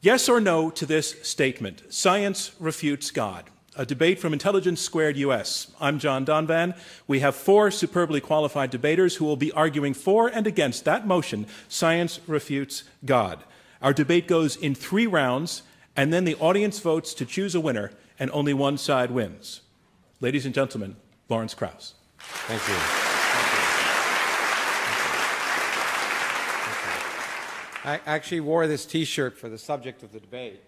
Yes or no to this statement: science refutes God. A debate from Intelligence Squared US. I'm John Donvan. We have 4 superbly qualified debaters who will be arguing for and against that motion: science refutes God. Our debate goes in 3 rounds, and then the audience votes to choose a winner, and only one side wins. Ladies and gentlemen, Lawrence Krauss. Thank you. I actually wore this T-shirt for the subject of the debate.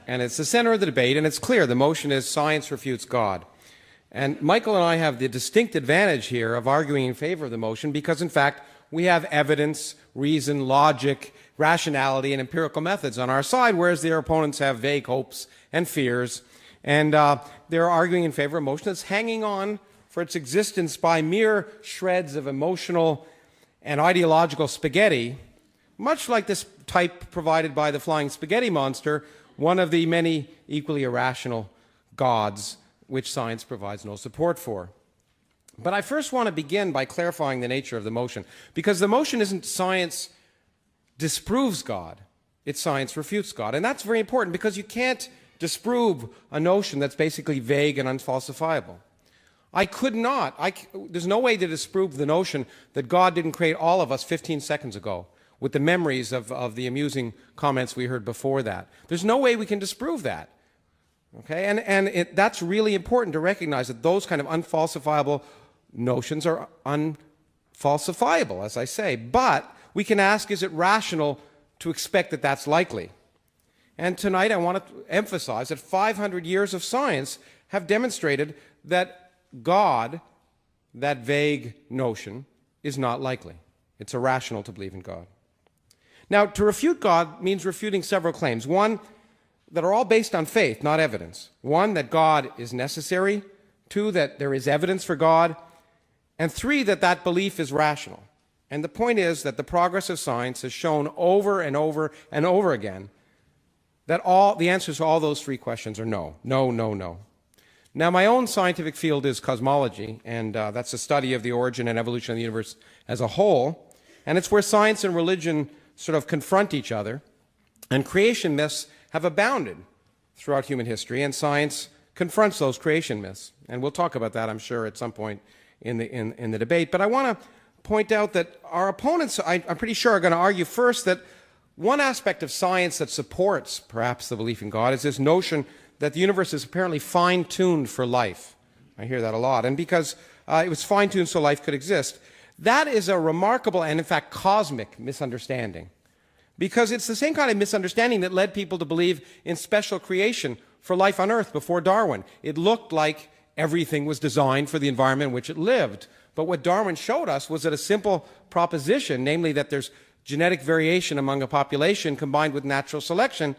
And it's the center of the debate, and it's clear. The motion is science refutes God. And Michael and I have the distinct advantage here of arguing in favor of the motion because, in fact, we have evidence, reason, logic, rationality, and empirical methods on our side, whereas their opponents have vague hopes and fears. And they're arguing in favor of a motion that's hanging on for its existence by mere shreds of emotional and ideological spaghetti, much like this type provided by the flying spaghetti monster, one of the many equally irrational gods which science provides no support for. But I first want to begin by clarifying the nature of the motion, because the motion isn't science disproves God, it's science refutes God. And that's very important because you can't disprove a notion that's basically vague and unfalsifiable. There's no way to disprove the notion that God didn't create all of us 15 seconds ago with the memories of the amusing comments we heard before that. There's no way we can disprove that. Okay? And that's really important to recognize, that those kind of unfalsifiable notions are unfalsifiable, as I say. But we can ask, is it rational to expect that that's likely? And tonight I want to emphasize that 500 years of science have demonstrated that God, that vague notion, is not likely. It's irrational to believe in God. Now, to refute God means refuting several claims. One, that are all based on faith, not evidence. One, that God is necessary. 2, that there is evidence for God. And 3, that that belief is rational. And the point is that the progress of science has shown over and over and over again that the answers to all those 3 questions are no, no, no, no. Now, my own scientific field is cosmology, and that's the study of the origin and evolution of the universe as a whole. And it's where science and religion sort of confront each other. And creation myths have abounded throughout human history, and science confronts those creation myths. And we'll talk about that, I'm sure, at some point in the debate. But I want to point out that our opponents, I'm pretty sure, are going to argue first that one aspect of science that supports perhaps the belief in God is this notion that the universe is apparently fine-tuned for life. I hear that a lot. And because it was fine-tuned so life could exist. That is a remarkable and, in fact, cosmic misunderstanding. Because it's the same kind of misunderstanding that led people to believe in special creation for life on Earth before Darwin. It looked like everything was designed for the environment in which it lived. But what Darwin showed us was that a simple proposition, namely that there's genetic variation among a population combined with natural selection,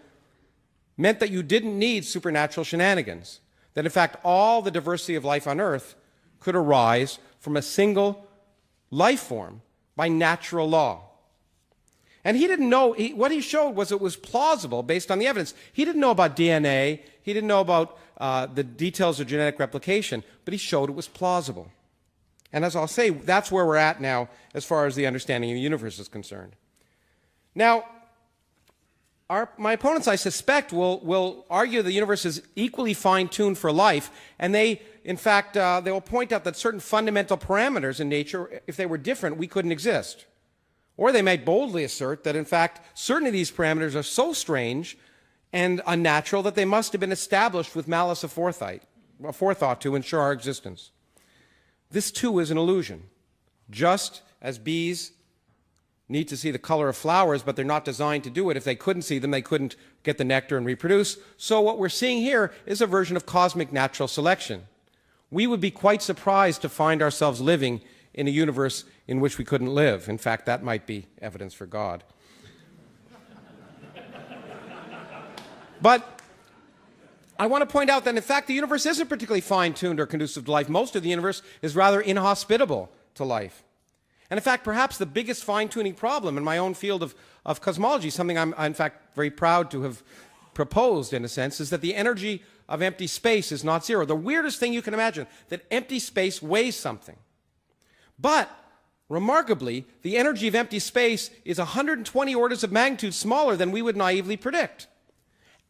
meant that you didn't need supernatural shenanigans. That, in fact, all the diversity of life on Earth could arise from a single life form by natural law. And he didn't know, what he showed was it was plausible based on the evidence. He didn't know about DNA, he didn't know about the details of genetic replication, but he showed it was plausible. And as I'll say, that's where we're at now as far as the understanding of the universe is concerned. Now, my opponents, I suspect, will argue the universe is equally fine-tuned for life, and they will point out that certain fundamental parameters in nature, if they were different, we couldn't exist. Or they might boldly assert that, in fact, certain of these parameters are so strange and unnatural that they must have been established with malice aforethought to ensure our existence. This, too, is an illusion. Just as bees need to see the color of flowers, but they're not designed to do it. If they couldn't see them, they couldn't get the nectar and reproduce. So what we're seeing here is a version of cosmic natural selection. We would be quite surprised to find ourselves living in a universe in which we couldn't live. In fact, that might be evidence for God. But I want to point out that, in fact, the universe isn't particularly fine-tuned or conducive to life. Most of the universe is rather inhospitable to life. And in fact, perhaps the biggest fine-tuning problem in my own field of cosmology, something I'm in fact very proud to have proposed in a sense, is that the energy of empty space is not zero. The weirdest thing you can imagine, that empty space weighs something. But Remarkably, the energy of empty space is 120 orders of magnitude smaller than we would naively predict.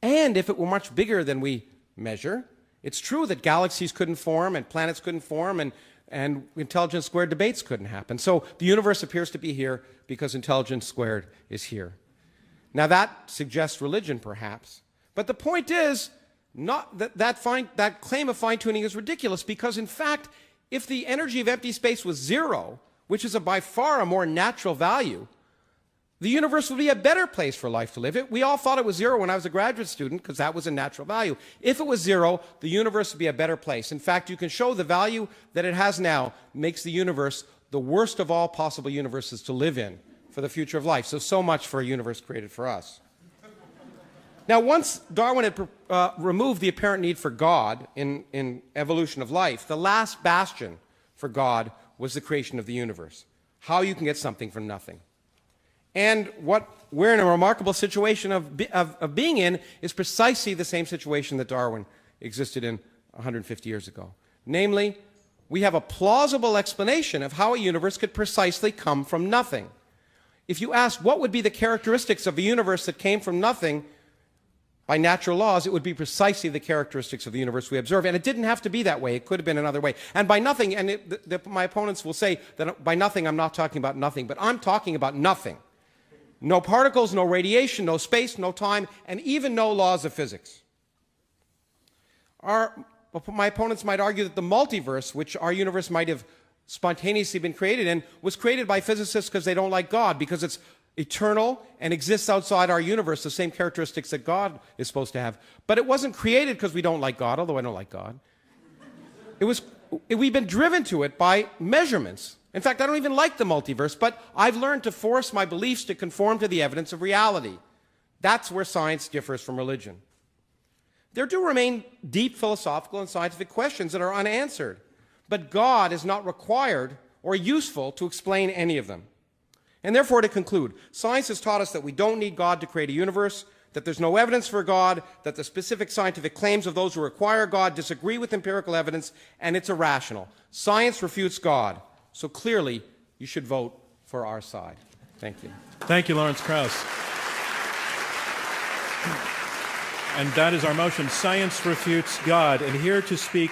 And if it were much bigger than we measure, it's true that galaxies couldn't form and planets couldn't form and intelligence squared debates couldn't happen. So the universe appears to be here because intelligence squared is here. Now that suggests religion, perhaps. But the point is, that claim of fine-tuning is ridiculous because, in fact, if the energy of empty space was zero, which is by far a more natural value, the universe would be a better place for life to live. We all thought it was zero when I was a graduate student because that was a natural value. If it was zero, the universe would be a better place. In fact, you can show the value that it has now makes the universe the worst of all possible universes to live in for the future of life. So much for a universe created for us. Now, once Darwin had removed the apparent need for God in evolution of life, the last bastion for God was the creation of the universe. How you can get something from nothing. And what we're in a remarkable situation of being in is precisely the same situation that Darwin existed in 150 years ago. Namely, we have a plausible explanation of how a universe could precisely come from nothing. If you ask what would be the characteristics of a universe that came from nothing, by natural laws, it would be precisely the characteristics of the universe we observe. And it didn't have to be that way. It could have been another way. And by nothing, and my opponents will say that by nothing I'm not talking about nothing, but I'm talking about nothing. No particles, no radiation, no space, no time, and even no laws of physics. My opponents might argue that the multiverse, which our universe might have spontaneously been created in, was created by physicists because they don't like God, because it's eternal and exists outside our universe, the same characteristics that God is supposed to have. But it wasn't created because we don't like God, although I don't like God. We've been driven to it by measurements. In fact, I don't even like the multiverse, but I've learned to force my beliefs to conform to the evidence of reality. That's where science differs from religion. There do remain deep philosophical and scientific questions that are unanswered, but God is not required or useful to explain any of them. And therefore, to conclude, science has taught us that we don't need God to create a universe, that there's no evidence for God, that the specific scientific claims of those who require God disagree with empirical evidence, and it's irrational. Science refutes God. So clearly, you should vote for our side. Thank you. Thank you, Lawrence Krauss. And that is our motion, Science Refutes God. And here to speak